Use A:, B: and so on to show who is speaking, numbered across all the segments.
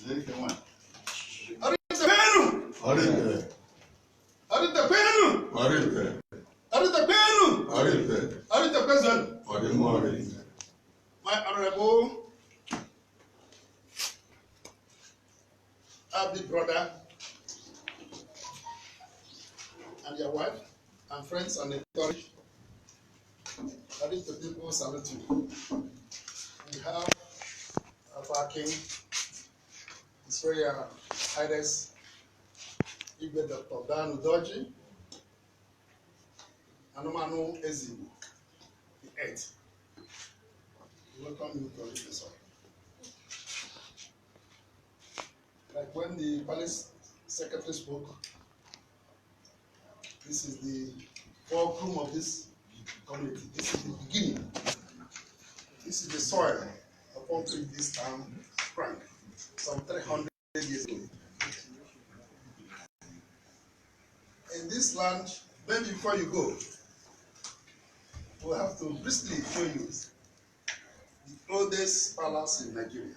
A: My honorable big brother and your wife and friends and encourage. That is the people salute you. We have our king, His Royal Highness Igwe Dr. Dan Udoji, Anumanu Ezinu, the 8th. Welcome you to the soil. Like when the palace secretary spoke, this is the fulcrum of this community. This is the beginning. This is the soil upon which this town sprang some 300 years ago. In this land, maybe before you go, we'll have to briefly show you the oldest palace in Nigeria.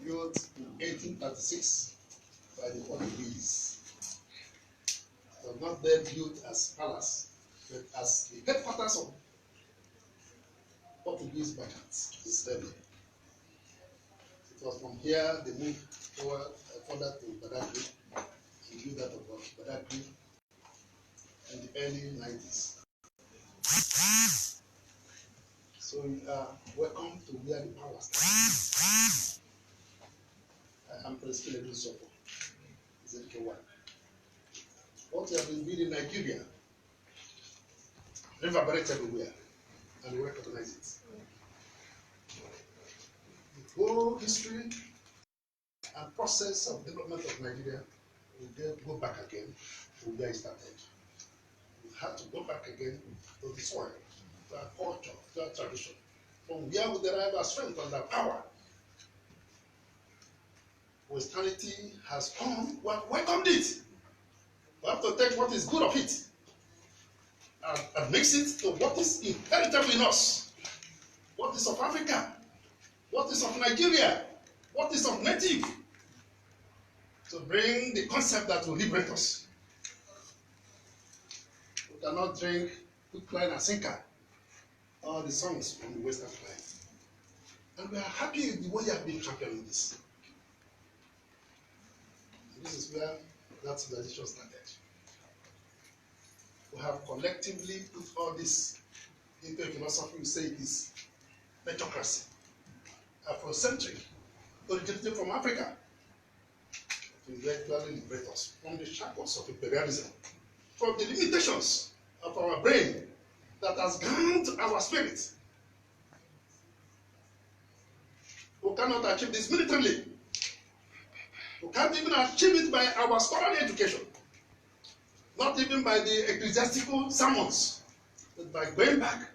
A: Built in 1836 by the Portuguese. It was not then built as palace, but as the headquarters of Portuguese merchants in Spain. It was from here they moved forward, further to Badagry, and built that of Badagry in the early 90s. So you are welcome to where the power stands. I am President Ejiofor. Ejiofor. What we have been doing in Nigeria reverberates everywhere, and we recognize it. The whole history and process of development of Nigeria will go back again to where it started. We have to go back again to the soil, to our culture, to our tradition, from where we derive our strength and our power. Christianity has come, we have welcomed it. We have to take what is good of it and mix it to what is inheritable in us. What is of Africa? What is of Nigeria? What is of native? To bring the concept that will liberate us. We cannot drink hook, line, and sinker, all the songs from the Western clime. And we are happy with the way you have been championing this. And this is where that civilization started. We have collectively put all this into a philosophy. We say it is meritocracy, Afrocentric, originating from Africa, to eventually liberate us from the shackles of imperialism, from the limitations of our brain that has gone to our spirit. We cannot achieve this militarily. We can't even achieve it by our scholarly education. Not even by the ecclesiastical sermons, but by going back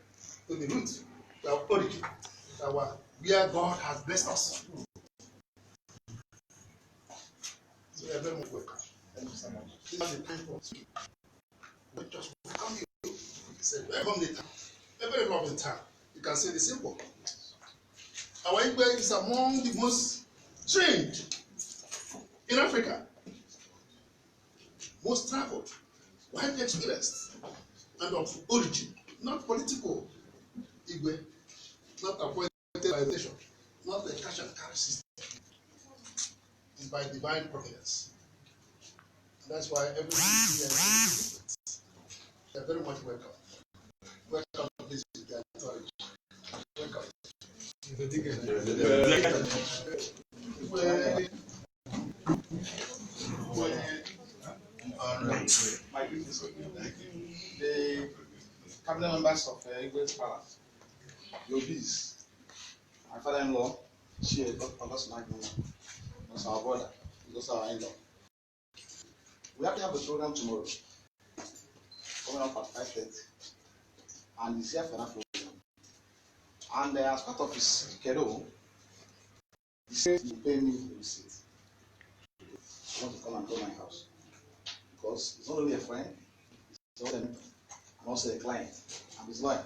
A: to the root, to our origin, where God has blessed us. So we are very much welcome. Thank you so much. This is the time for us. We just welcome you. It's a very lovely town. A very lovely town. You can see the symbol. Our Igwe is among the most trained in Africa, most traveled, widely experienced, and of origin, not political Igwe, not appointed by the nation, not a cash and carry system. It's by divine providence. And that's why everything here is different. You're very much welcome. Welcome to this authority. Welcome.
B: The cabinet members of Igwe's Palace, the OBs, my father-in-law, she August Magdalene, was our brother, he was our in-law. We have to have a program tomorrow, coming up at 5:30, and he's here for that program. And as part of his schedule, he said he will pay me a visit. He wants to come and go to my house. Because he's not only a friend, he's also and also a client, and his lawyer.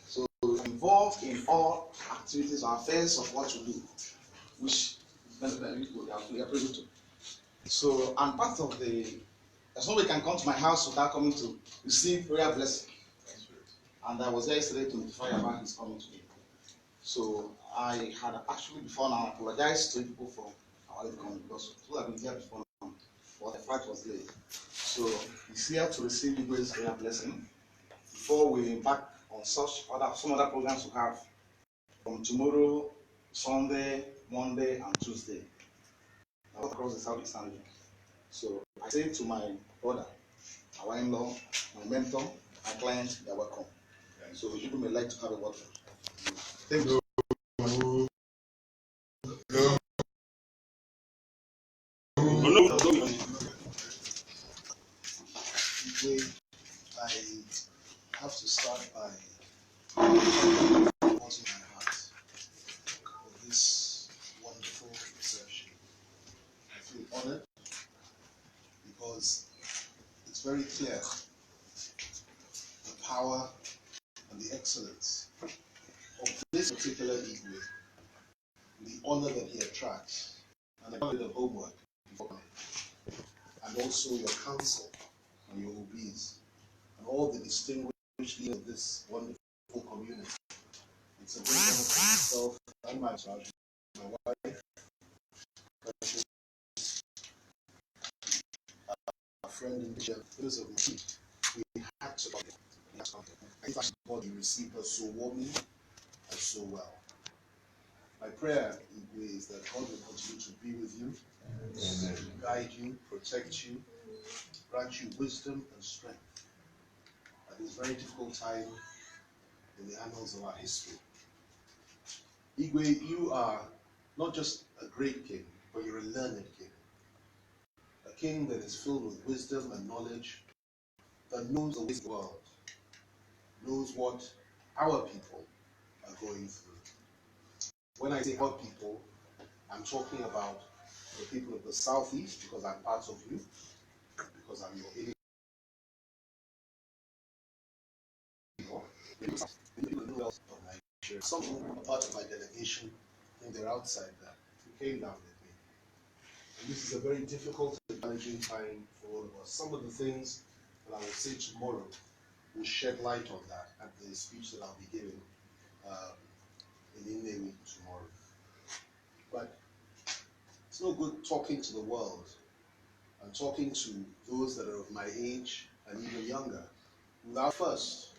B: So I'm involved in all activities or affairs of what we do, which we are privy to. So, and part of there's no way you can come to my house without coming to receive prayer blessing. And I was there yesterday to notify about his coming today. So I had actually before now apologized to people for our late coming because people have been here before now, but the flight was late. So he's here to receive Igwe's prayer blessing before we embark on some other programs we have from tomorrow, Sunday, Monday, and Tuesday across the Southeastern region. So I say to my brother, our in-law, my mentor, my client, they are welcome. So people may like to have a word. Thank you.
A: I have to start by wanting my heart for this wonderful reception. I feel honored because it's very clear the power and the excellence of this particular Igwe, the honor that he attracts, and the homework before me, and also your counsel and your OBs, and all the distinguished leaders of this wonderful community. It's a great honor for myself and my wife, a friend in the because of my we had to come. I thank God you received us so warmly and so well. My prayer, Igwe, is that God will continue to be with you, guide you, protect you, grant you wisdom and strength at this very difficult time in the annals of our history. Igwe, you are not just a great king, but you're a learned king. A king that is filled with wisdom and knowledge, that knows the ways of the world, knows what our people are going through. When I say our people, I'm talking about the people of the Southeast, because I'm part of you, because I'm your in-law. The people of Nigeria, some who are part of my delegation, and they're outside that, who came down with me. And this is a very difficult and challenging time for all of us. Some of the things that I will say tomorrow will shed light on that at the speech that I'll be giving in Innewi tomorrow. But it's no good talking to the world and talking to those that are of my age and even younger without first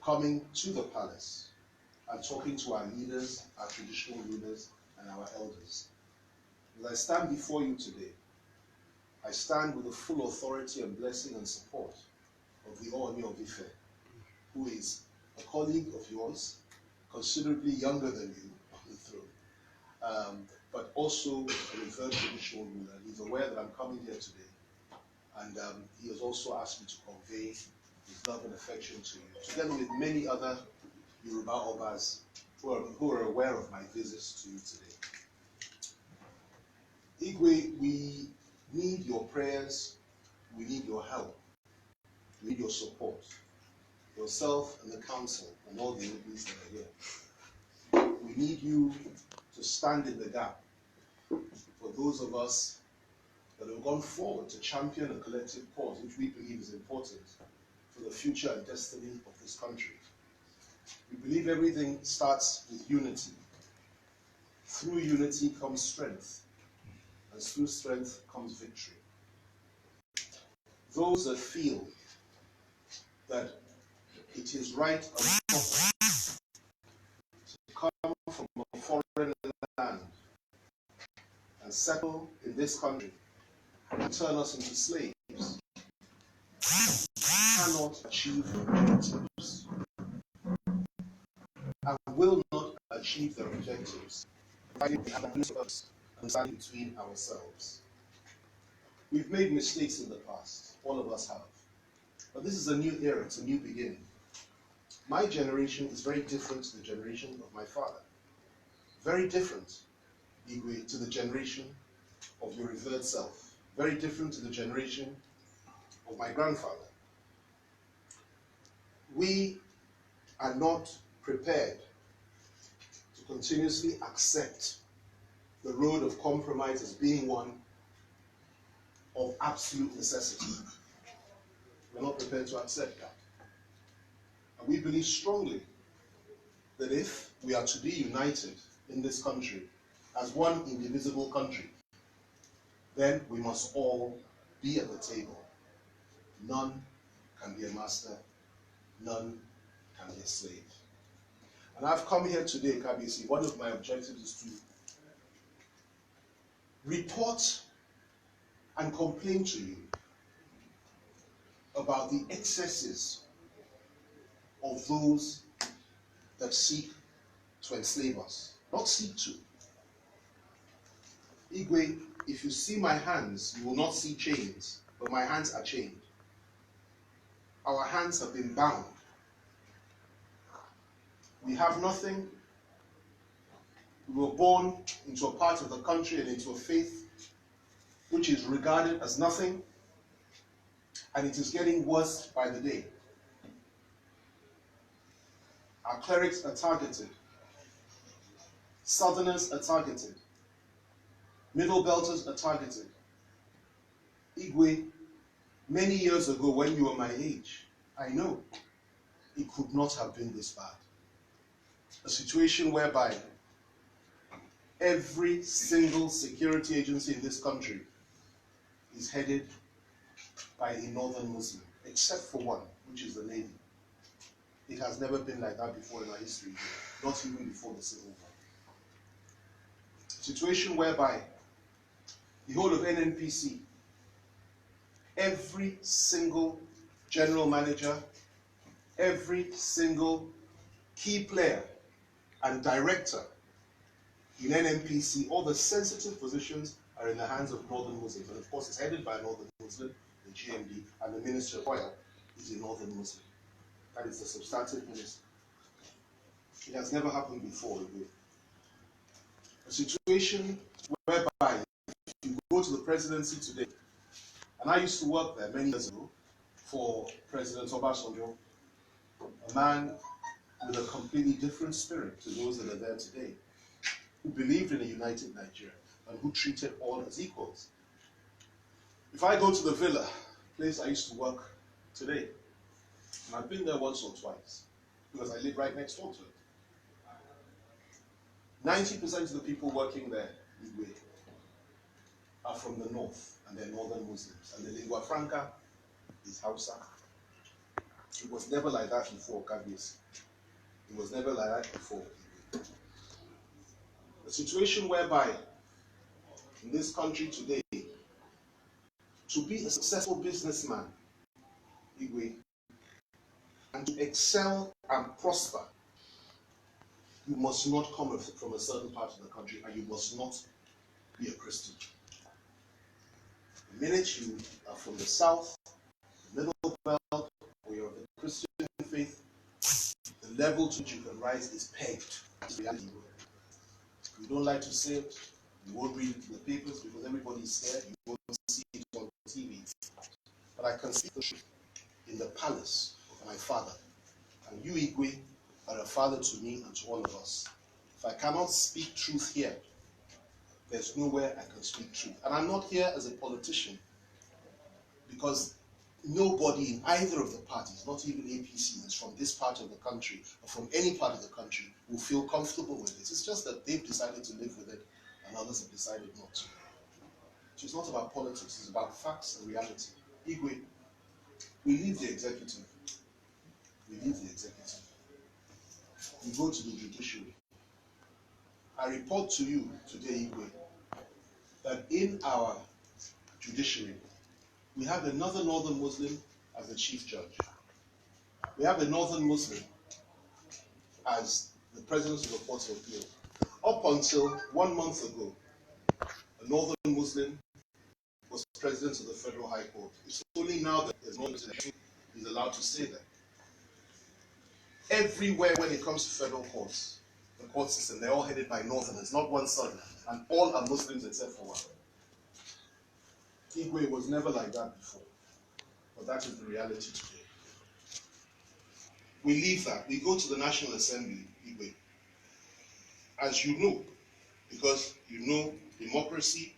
A: coming to the palace and talking to our leaders, our traditional leaders, and our elders. As I stand before you today, I stand with the full authority and blessing and support of the Orji of Ife, who is a colleague of yours, considerably younger than you on the throne, but also a revered traditional ruler. He's aware that I'm coming here today, and he has also asked me to convey his love and affection to you, together with many other Yoruba Obas who are aware of my visits to you today. Igwe, we need your prayers, we need your help, we need your support, yourself and the council and all the MPs that are here. We need you to stand in the gap for those of us that have gone forward to champion a collective cause, which we believe is important for the future and destiny of this country. We believe everything starts with unity. Through unity comes strength, and through strength comes victory. Those that feel that it is right and proper to come from a foreign land and settle in this country and turn us into slaves cannot achieve their objectives and will not achieve their objectives by standing between ourselves. We've made mistakes in the past, all of us have. But this is a new era, it's a new beginning. My generation is very different to the generation of my father. Very different, Igwe, to the generation of your revered self. Very different to the generation of my grandfather. We are not prepared
C: continuously accept the road of compromise as being one of absolute necessity. We're not prepared to accept that. And we believe strongly that if we are to be united in this country as one indivisible country, then we must all be at the table. None can be a master, none can be a slave. And I've come here today, Kabisi, one of my objectives is to report and complain to you about the excesses of those that seek to enslave us. Not seek to. Igwe, if you see my hands, you will not see chains, but my hands are chained. Our hands have been bound. We have nothing. We were born into a part of the country and into a faith which is regarded as nothing, and it is getting worse by the day. Our clerics are targeted. Southerners are targeted. Middle Belters are targeted. Igwe, many years ago when you were my age, I know it could not have been this bad. A situation whereby every single security agency in this country is headed by a northern Muslim, except for one, which is the Navy. It has never been like that before in our history, not even before the Civil War. A situation whereby the whole of NNPC, every single general manager, every single key player and director in NNPC, all the sensitive positions are in the hands of northern Muslims. And of course, it's headed by a northern Muslim, the GMD, and the Minister of Oil is a northern Muslim. That is the substantive minister. It has never happened before. A situation whereby if you go to the presidency today, and I used to work there many years ago for President Obasanjo, a man with a completely different spirit to those that are there today, who believed in a united Nigeria and who treated all as equals. If I go to the villa, place I used to work today, and I've been there once or twice, because I live right next door to it. 90% of the people working there, Igwe, are from the north, and they're northern Muslims. And the lingua franca is Hausa. It was never like that before, Kabis. It was never like that before. A situation whereby, in this country today, to be a successful businessman, Igwe, and to excel and prosper, you must not come from a certain part of the country, and you must not be a Christian. The minute you are from the south, the middle belt, or you're of the Christian faith, the level to which you can rise is pegged. That's reality. You don't like to say it, you won't read it in the papers because everybody's scared, you won't see it on TV. But I can see the truth in the palace of my father. And you, Igwe, are a father to me and to all of us. If I cannot speak truth here, there's nowhere I can speak truth. And I'm not here as a politician, because nobody in either of the parties, not even APC, that's from this part of the country or from any part of the country, will feel comfortable with it. It's just that they've decided to live with it and others have decided not to. So it's not about politics, it's about facts and reality. Igwe, we leave the executive. We leave the executive. We go to the judiciary. I report to you today, Igwe, that in our judiciary, we have another northern Muslim as the chief judge. We have a northern Muslim as the president of the Court of Appeal. Up until 1 month ago, a northern Muslim was president of the Federal High Court. It's only now that there's no Muslim he's allowed to stay there. Everywhere when it comes to federal courts, the court system, they're all headed by northerners, not one southern, and all are Muslims except for one. Igwe was never like that before, but that is the reality today. We leave that, we go to the National Assembly, Igwe, as you know, because you know democracy,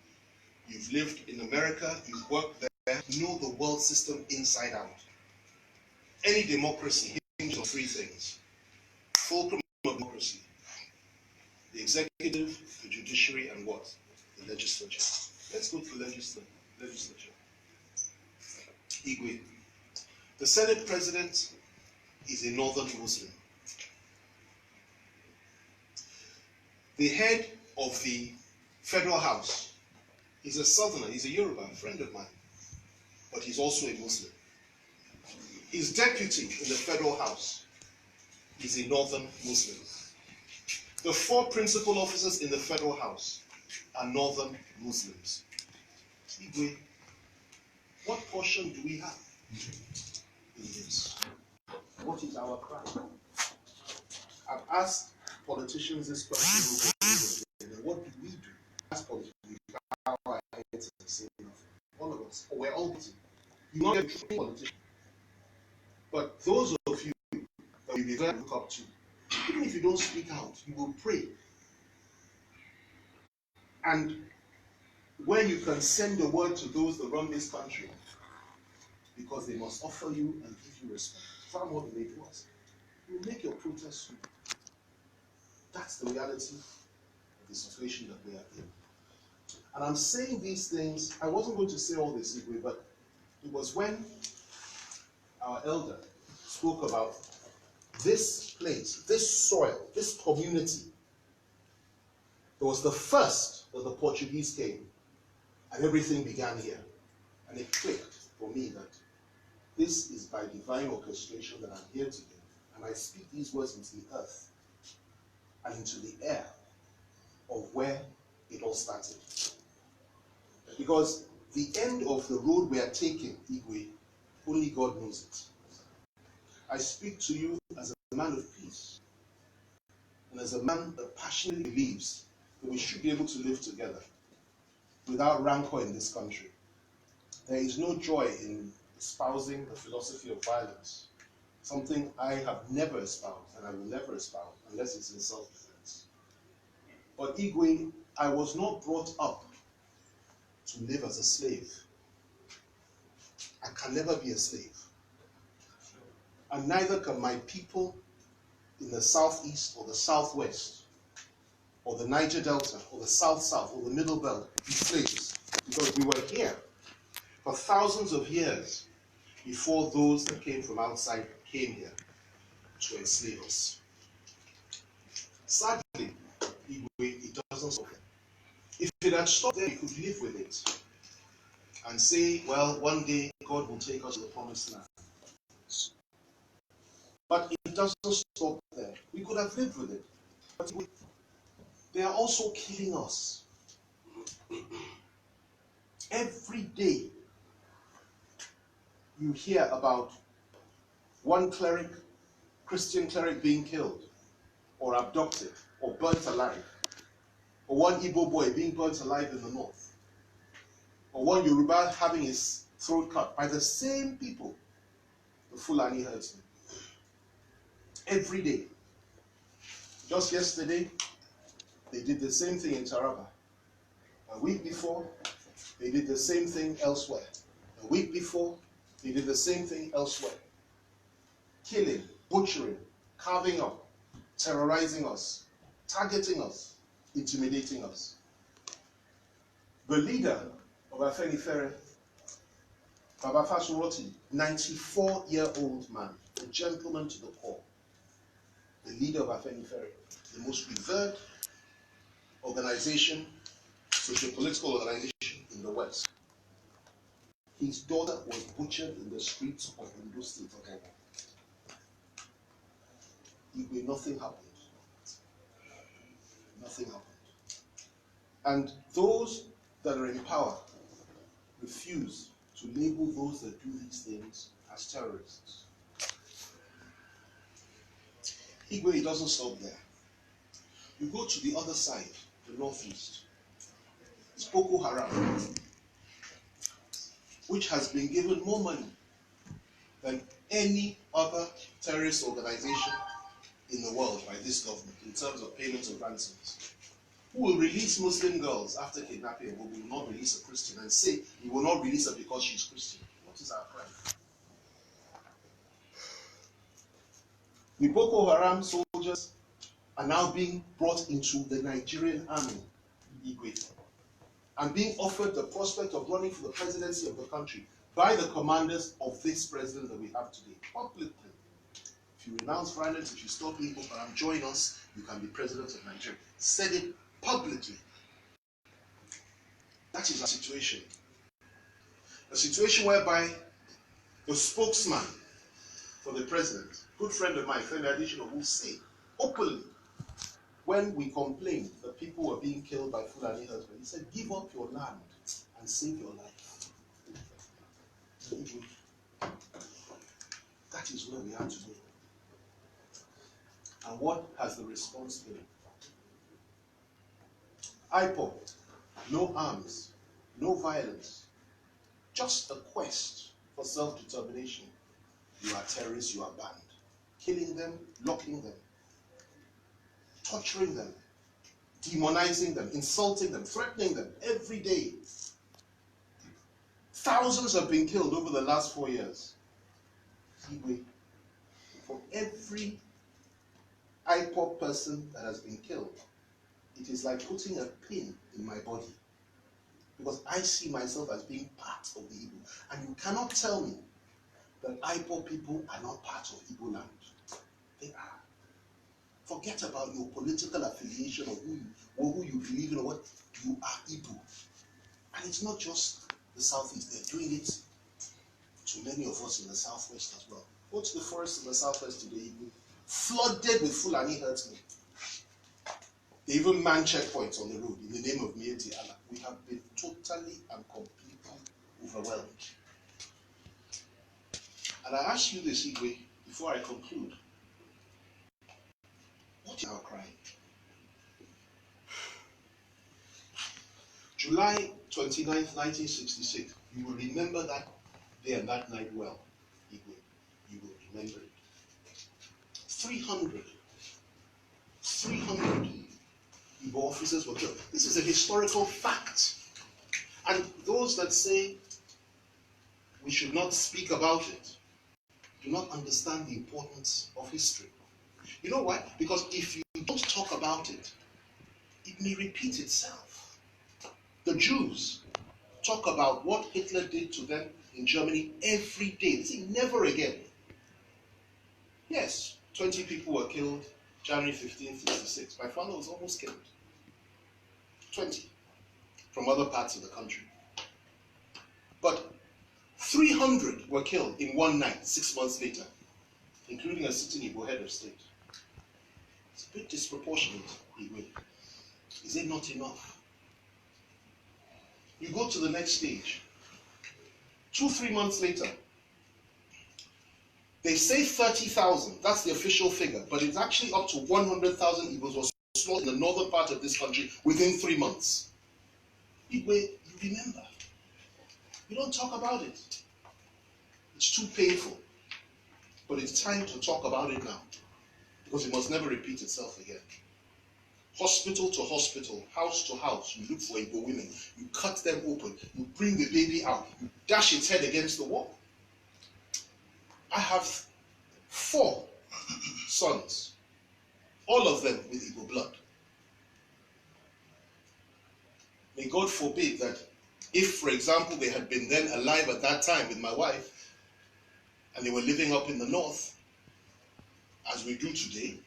C: you've lived in America, you've worked there, you know the world system inside out. Any democracy hinges on three things: fulcrum of democracy, the executive, the judiciary, and what? The legislature. Let's go to the legislature. Igwe. The Senate President is a northern Muslim. The head of the Federal House is a southerner, he's a Yoruba, a friend of mine, but he's also a Muslim. His deputy in the Federal House is a northern Muslim. The 4 principal officers in the Federal House are northern Muslims. Igwe, what portion do we have in this? What is our crime? I've asked politicians this question, what do we do as politicians? We bow our heads and say nothing. All of us, or we're all busy. You not get a politician. But those of you that we began to look up to, even if you don't speak out, you will pray. And where you can send the word to those that run this country, because they must offer you and give you respect, far more than they do us. You will make your protest through. That's the reality of the situation that we are in. And I'm saying these things, I wasn't going to say all this, Igwe, but it was when our elder spoke about this place, this soil, this community. It was the first that the Portuguese came, and everything began here. And it clicked for me that this is by divine orchestration that I'm here today. And I speak these words into the earth and into the air of where it all started. Because the end of the road we are taking, Igwe, only God knows it. I speak to you as a man of peace and as a man that passionately believes that we should be able to live together without rancor in this country. There is no joy in espousing the philosophy of violence, something I have never espoused and I will never espouse unless it's in self-defense. But Igwe, I was not brought up to live as a slave. I can never be a slave. And neither can my people in the southeast or the southwest or the Niger Delta or the south-south or the middle belt be slaves, because we were here for thousands of years before those that came from outside came here to enslave us. Sadly, it doesn't stop there. If it had stopped there, we could live with it and say, well, one day God will take us to the promised land. But it doesn't stop there. We could have lived with it. But they are also killing us. Every day you hear about one cleric, Christian cleric, being killed or abducted or burnt alive, or one Igbo boy being burnt alive in the north, or one Yoruba having his throat cut by the same people, the Fulani herdsmen. Every day. Just yesterday, they did the same thing in Taraba. A week before, they did the same thing elsewhere. A week before, they did the same thing elsewhere. Killing, butchering, carving up, terrorizing us, targeting us, intimidating us. The leader of Afeni Fere, Baba Fasuroti, 94-year-old man, a gentleman to the core, the leader of Afeni Fere, the most revered organization, socio-political organization in the West. His daughter was butchered in the streets of Ondo State. Nothing happened. Nothing happened. And those that are in power refuse to label those that do these things as terrorists. Igwe doesn't stop there. You go to the other side, the northeast. It's Boko Haram, which has been given more money than any other terrorist organization in the world by this government in terms of payments of ransoms. Who will release Muslim girls after kidnapping her, but will not release a Christian and say he will not release her because she's Christian? What is our crime? The Boko Haram soldiers are now being brought into the Nigerian army, Igwe, and being offered the prospect of running for the presidency of the country by the commanders of this president that we have today, publicly. If you renounce violence, if you stop Boko Haram, join us, you can be president of Nigeria. Said it publicly. That is our situation. A situation whereby the spokesman for the president, good friend of mine, Femi Fani Ejiofor, will say openly, when we complained that people were being killed by Fulani herdsmen, he said, give up your land and save your life. That is where we are today. And what has the response been? IPOB, no arms, no violence, just a quest for self-determination. You are terrorists, you are banned. Killing them, locking them, torturing them, demonizing them, insulting them, threatening them every day. Thousands have been killed over the last 4 years. For every IPOB person that has been killed, it is like putting a pin in my body, because I see myself as being part of the Igbo. And you cannot tell me that IPOB people are not part of Igbo land. They are. Forget about your political affiliation or who you believe in or what. You are Igbo. And it's not just the Southeast. They're doing it to many of us in the Southwest as well. Go to the forest in the Southwest today, Igbo, flooded with Fulani herdsmen. They even man checkpoints on the road in the name of Mieti Allah. We have been totally and completely overwhelmed. And I ask you this, Igwe, before I conclude. What is our crime? July 29th, 1966. You will remember that day and that night well, Igwe. You will remember it. 300 Igbo officers were killed. This is a historical fact. And those that say we should not speak about it do not understand the importance of history. You know why? Because if you don't talk about it, it may repeat itself. The Jews talk about what Hitler did to them in Germany every day. They say never again. Yes, 20 people were killed January 1566. My father was almost killed. 20 from other parts of the country. But 300 were killed in one night, 6 months later, including a sitting Igbo head of state. It's a bit disproportionate, Igwe. Is it not enough? You go to the next stage. 2-3 months later, they say 30,000, that's the official figure, but it's actually up to 100,000 Igbos were slaughtered in the northern part of this country within 3 months. Igwe, you remember. You don't talk about it. It's too painful. But it's time to talk about it now, because it must never repeat itself again. Hospital to hospital, house to house, you look for Igbo women, you cut them open, you bring the baby out, you dash its head against the wall. I have 4 sons, all of them with Igbo blood. May God forbid that if, for example, they had been then alive at that time with my wife, and they were living up in the north, as we do today,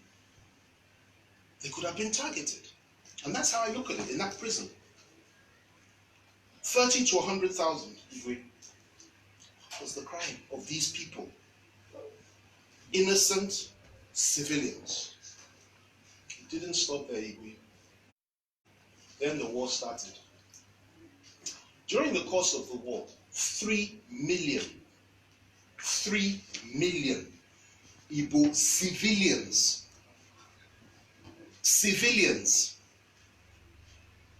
C: they could have been targeted. And that's how I look at it in that prison. 30 to 100,000, Igwe, was the crime of these people. Innocent civilians. It didn't stop there, Igwe. Then the war started. During the course of the war, 3 million Igbo civilians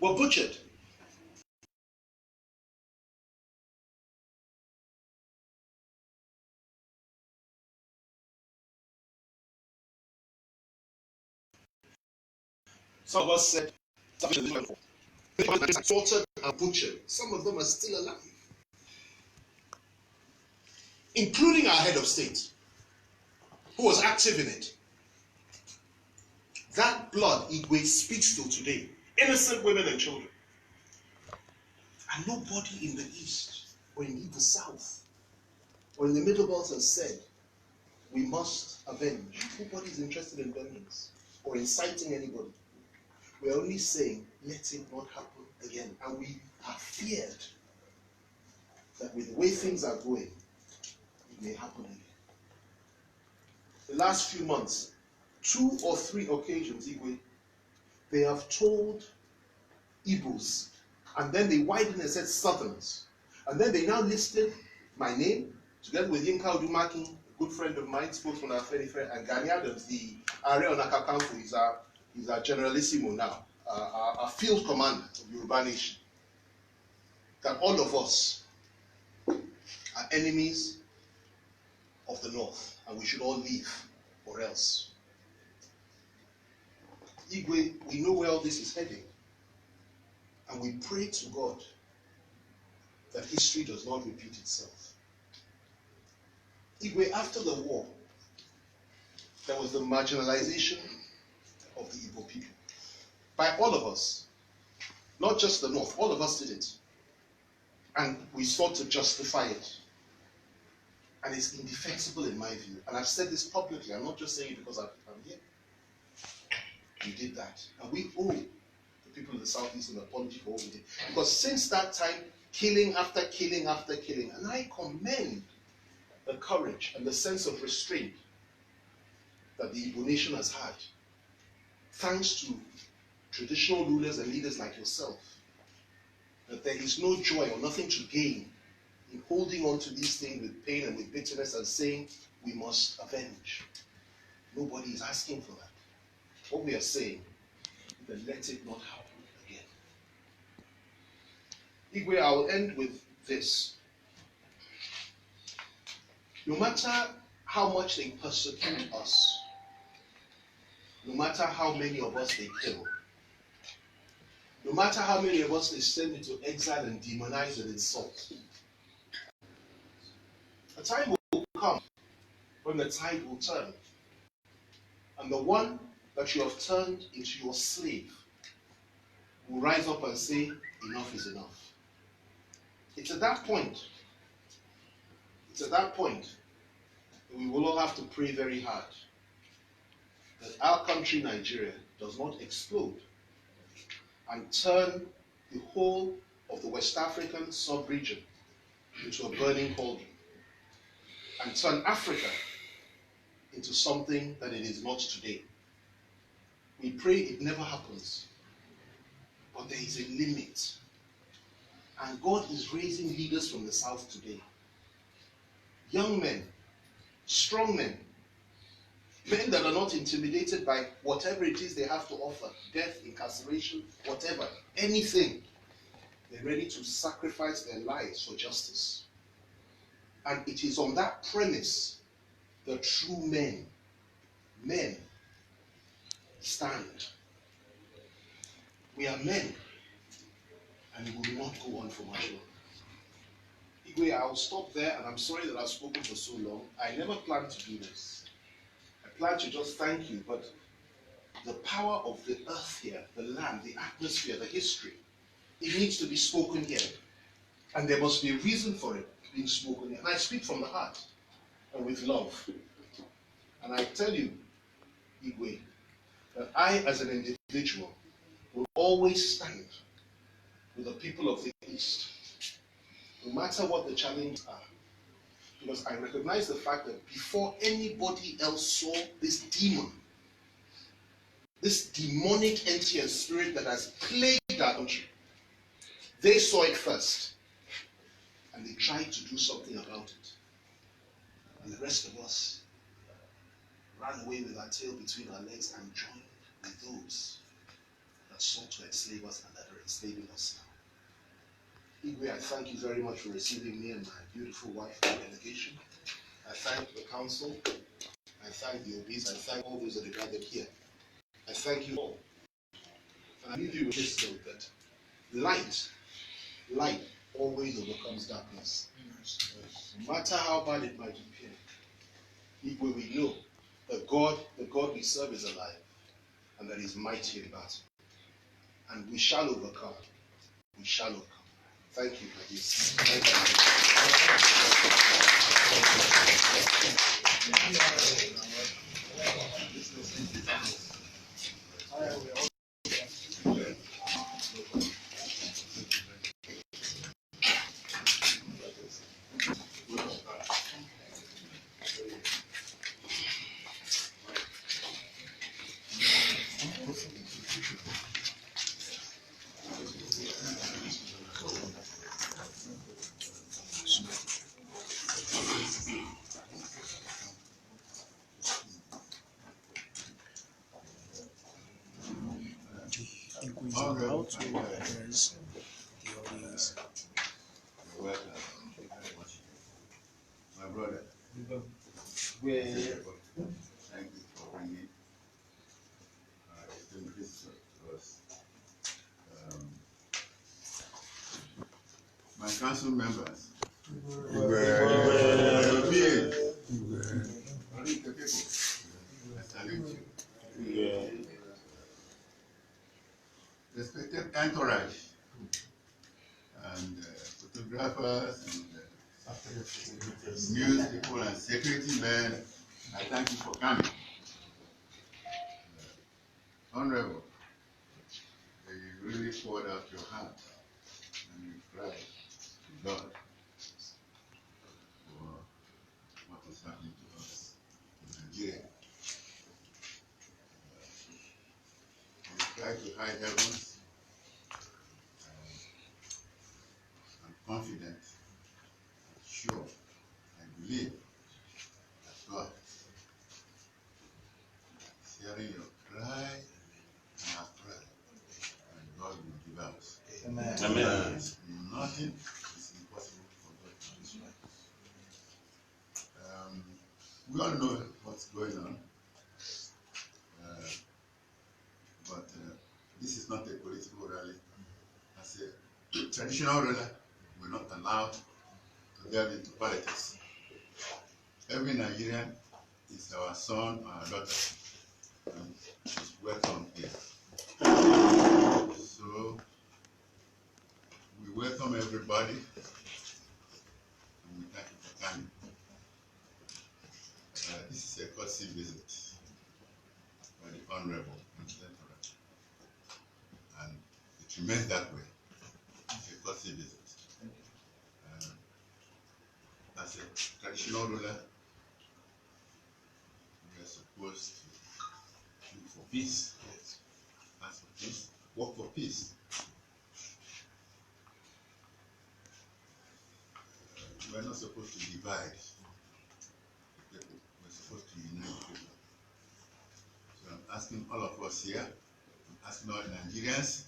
C: were butchered. Some of us said, slaughtered and butchered. Some of them are still alive, including our head of state, who was active in it. That blood Igwe speaks to today. Innocent women and children. And nobody in the East, or indeed the South, or in the Middle Belt has said, we must avenge. Nobody is interested in vengeance or inciting anybody. We're only saying, let it not happen again. And we are feared that with the way things are going, it may happen again. The last few months, 2 or 3 occasions, Igwe, they have told Igbos, and then they widened and said Southerners. And then they now listed my name, together with Yinka Odumaki, a good friend of mine, spokesman of Femi Fani, and Gani Adams, the Are Onakakanfo, he's our generalissimo now, our field commander of Yoruba Nation. That all of us are enemies of the North, and we should all leave, or else. Igwe, we know where all this is heading, and we pray to God that history does not repeat itself. Igwe, after the war, there was the marginalization of the Igbo people by all of us, not just the North. All of us did it, and we sought to justify it. And it's indefensible in my view. And I've said this publicly. I'm not just saying it because I'm here. We did that, and we owe the people of the Southeast an apology for what we did. Because since that time, killing after killing after killing, and I commend the courage and the sense of restraint that the Igbo nation has had, thanks to traditional rulers and leaders like yourself, that there is no joy or nothing to gain in holding on to these things with pain and with bitterness and saying we must avenge. Nobody is asking for that. What we are saying is that let it not happen again. Igwe, I will end with this. No matter how much they persecute us, no matter how many of us they kill, no matter how many of us they send into exile and demonize and insult, a time will come when the tide will turn, and the one that you have turned into your slave will rise up and say, enough is enough. It's at that point that we will all have to pray very hard that our country, Nigeria, does not explode and turn the whole of the West African sub-region into a burning cauldron, and turn Africa into something that it is not today. We pray it never happens, but there is a limit. And God is raising leaders from the South today. Young men, strong men, men that are not intimidated by whatever it is they have to offer, death, incarceration, whatever, anything. They're ready to sacrifice their lives for justice. And it is on that premise the true men stand. We are men, and we will not go on for much longer. Igwe, I'll stop there, and I'm sorry that I've spoken for so long. I never planned to do this. I planned to just thank you, but the power of the earth here, the land, the atmosphere, the history, it needs to be spoken here. And there must be a reason for it being spoken here. And I speak from the heart and with love. And I tell you, Igwe, that I, as an individual, will always stand with the people of the East, no matter what the challenges are. Because I recognize the fact that before anybody else saw this demon, this demonic entity and spirit that has plagued our country, they saw it first, and they tried to do something about it. And the rest of us ran away with our tail between our legs and joined with those that sought to enslave us and that are enslaving us now. Igwe, I thank you very much for receiving me and my beautiful wife and delegation. I thank the council. I thank the OBs. I thank all those that are gathered here. I thank you all And I leave you with this note that light always overcomes darkness. No matter how bad it might appear, Igwe, we know that the God we serve is alive and that He's mighty in battle. And we shall overcome. We shall overcome. Thank you for this. Thank my brother. Thank you for bringing the visitor to us. My council members, I salute you. Respected entourage and photographers and news people and security men, I thank you for coming. Honorable, you really poured out your heart and you cried to God for what is happening to us in Nigeria. You tried to hide heavens. I'm confident, sure, I believe that God is hearing your cry and our prayer, and God will give us. Amen. Amen. Nothing is impossible for God to destroy. We all know what's going on, but this is not a political rally. As a traditional ruler, we're not allowed to delve into politics. Every Nigerian is our son or our daughter, and is welcome here. So we welcome everybody, and we thank you for coming. This is a courtesy visit by the Honorable President, and it remains that way. It's a courtesy visit. As a traditional ruler, we are supposed to look for peace. Yes. Ask for peace, work for peace. We are not supposed to divide people. We're supposed to unite people. So I'm asking all of us here, I'm asking all Nigerians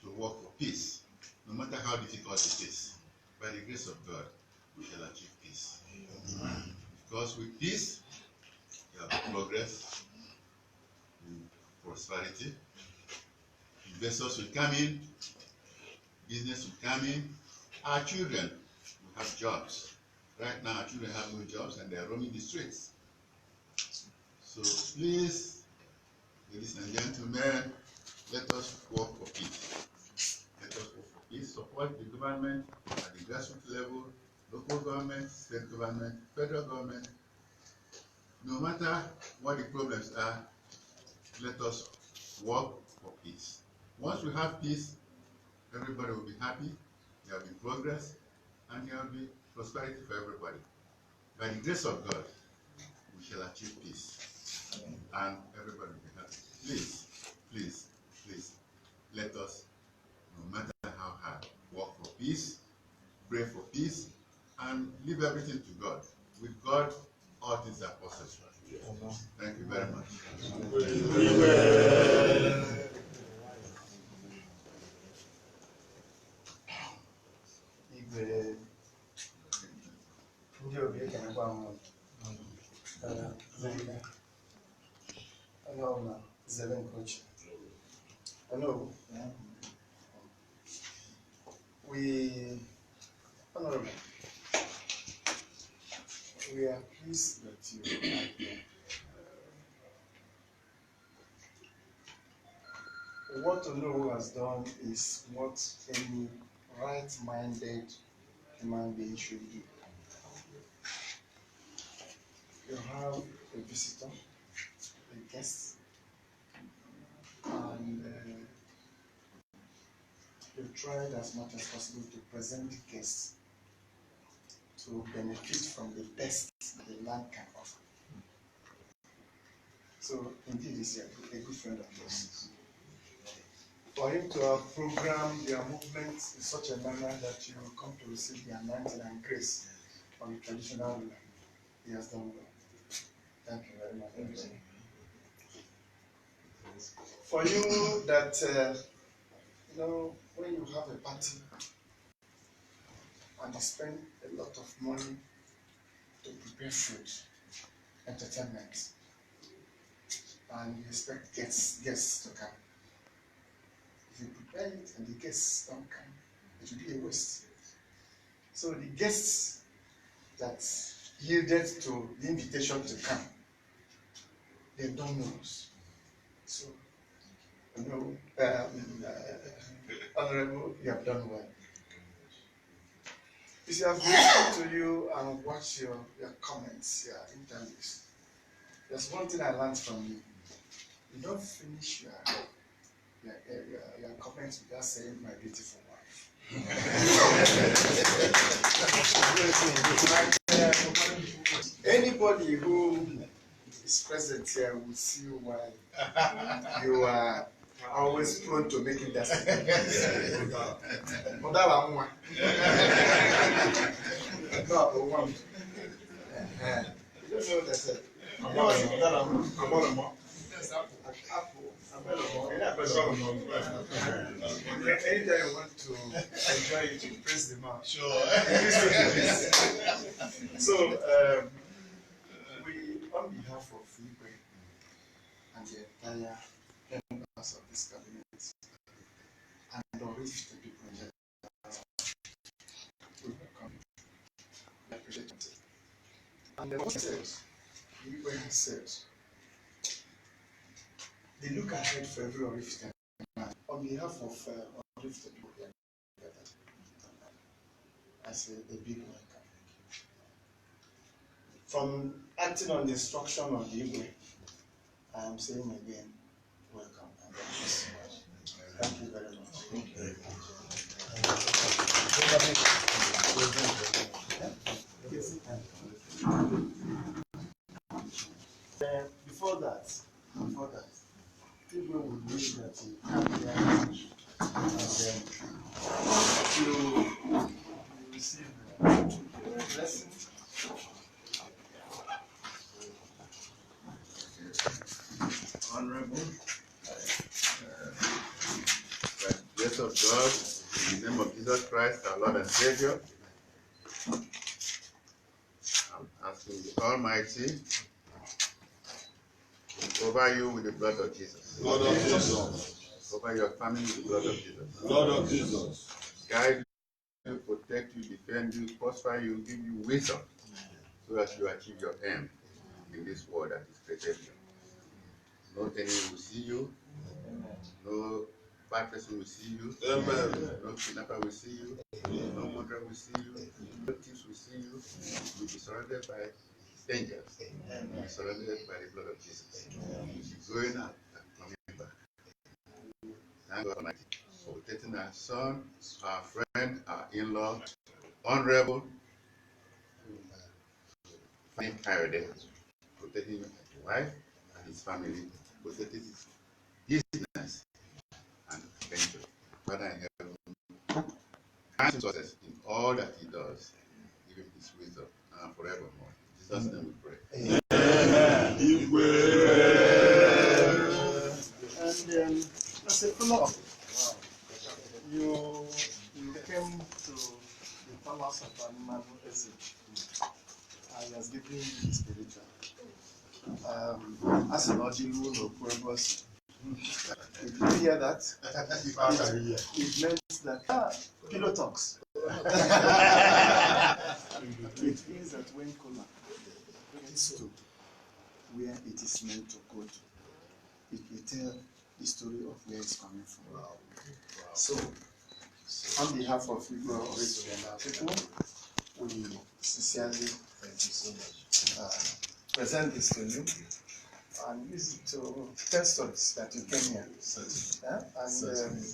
C: to work for peace, no matter how difficult it is. By the grace of God, we shall achieve peace. Because with peace, you have progress, prosperity, investors will come in, business will come in, our children will have jobs. Right now, our children have no jobs and they are roaming the streets. So please, ladies and gentlemen, let us work for peace. Let us work for peace, support the government at the grassroots level, local government, state government, federal government. No matter what the problems are, let us work for peace. Once we have peace, everybody will be happy, there will be progress, and there will be prosperity for everybody. By the grace of God, we shall achieve peace, and everybody will be happy. Please, please, please, let us, no matter how hard, work for peace, pray for peace, and leave everything to God. With God, all things are possible. Thank you very much.
D: what Onowu has done is what any right-minded human being should do. You have a visitor, a guest, and you tried as much as possible to present the guest to benefit from the best the land can offer. So indeed, he's a good friend of yours. For him to have programmed their movement in such a manner that you will come to receive the anointing and grace of the traditional ruler, he has done well. Thank you very much. For you that, when you have a party and you spend a lot of money to prepare food, entertainment, and you expect guests to come. If you prepare it and the guests don't come, it will be a waste. So the guests that yielded to the invitation to come, they've done knows. So, Honorable, you have done well. You see, I've listened to you and watched your comments, your interviews. There's one thing I learned from you. You don't finish your comments without saying my beautiful wife. Anybody who is present here will see why you are always prone to making that statement. You don't know that. Anytime you want to enjoy it, you press the mark. Sure. So, we, on behalf of Igwe and the entire members of this cabinet and Oraifite people in general, we welcome you. We appreciate it. And what he says, Igwe has said, they look ahead for every Oraifite man. On behalf of Oraifite people here, I say a big welcome. From acting on the instruction of the Igwe, I am saying again, welcome and God bless you. Thank you very much. Before that, people would wish that you come here and then you receive a blessing.
E: Honorable, by the grace of God, in the name of Jesus Christ, our Lord and Savior, I'm asking the Almighty to cover you with the blood of Jesus.
F: Blood of Jesus.
E: Cover your family with the blood of Jesus.
F: Blood of Jesus.
E: Guide you, protect you, defend you, prosper you, give you wisdom, so that you achieve your aim in this world that is created you. No enemy will see you. No bad person will see you.
F: Amen.
E: No kidnapper will see you. No murderer will see you. No thieves will see you. You will be surrounded by angels. You will be surrounded by the blood of Jesus. You will be going out and coming back. Thank God Almighty for protecting our son, our friend, our in-law, Honorable Femi Kayode, protecting his wife and his family, protecting his business and venture. Father in heaven, grant him success in all that he does, give him his wisdom and forevermore. In Jesus' name we pray.
F: Amen.
D: And as a follow-up, you came to the palace of Animal Vsit. I was giving you the spiritual. As an Ojilu no Purpose. Did you hear that? It meant that pillow talks. It means that when Kola gets to where it is meant to go to, it will tell the story of where it's coming from. So, on behalf of Igwe and people, we sincerely present this to you and use it to test us that you came here and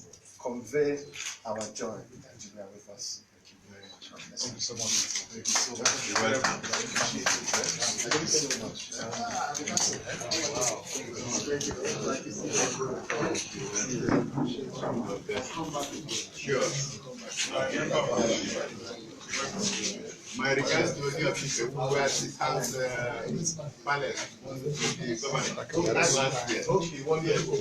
D: convey our joy that you are with us. Thank you so much. Thank you so much.
E: You're welcome.
D: Thank you so much.
E: Sure. My regards to any of you who were at this house palace with the government last year. Okay, 1 year ago.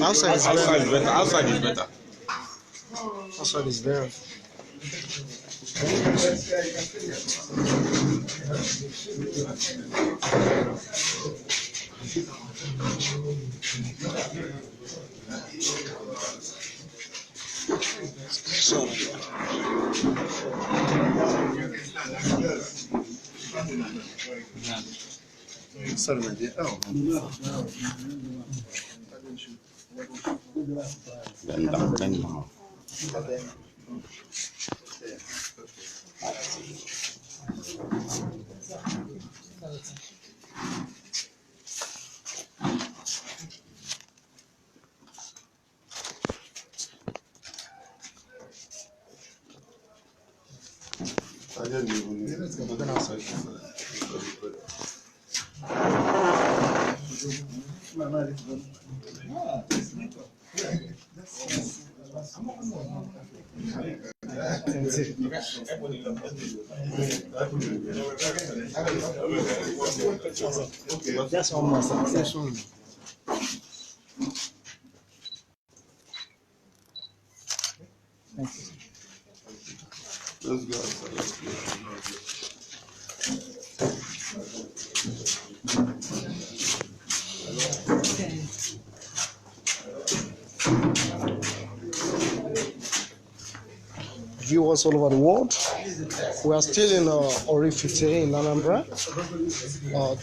G: Outside is better. Outside is better.
D: Outside is better. Sorry, my dear. Oh.
G: Bend down, bend down.
C: I didn't even
D: That's almost this one.
C: Let's go.
D: Viewers all over the world, we are still in Oraifite in Anambra,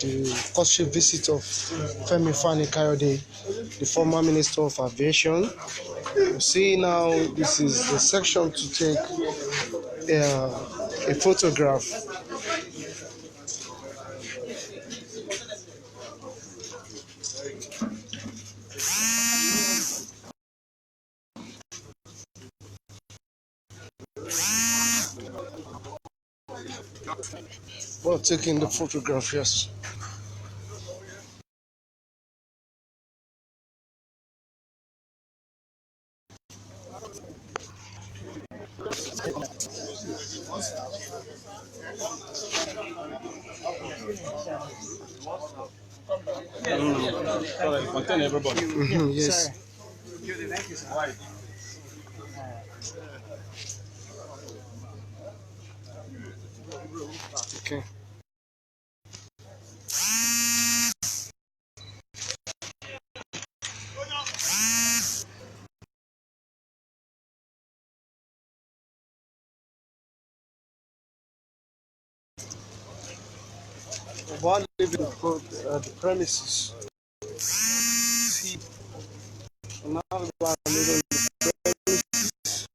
D: the courtship visit of Femi Fani Kayode, the former Minister of Aviation. You see now, this is the section to take a photograph. We're taking the photograph, yes.
G: Contain everybody.
D: Yes. Okay. While leaving the premises, now we are leaving the premises.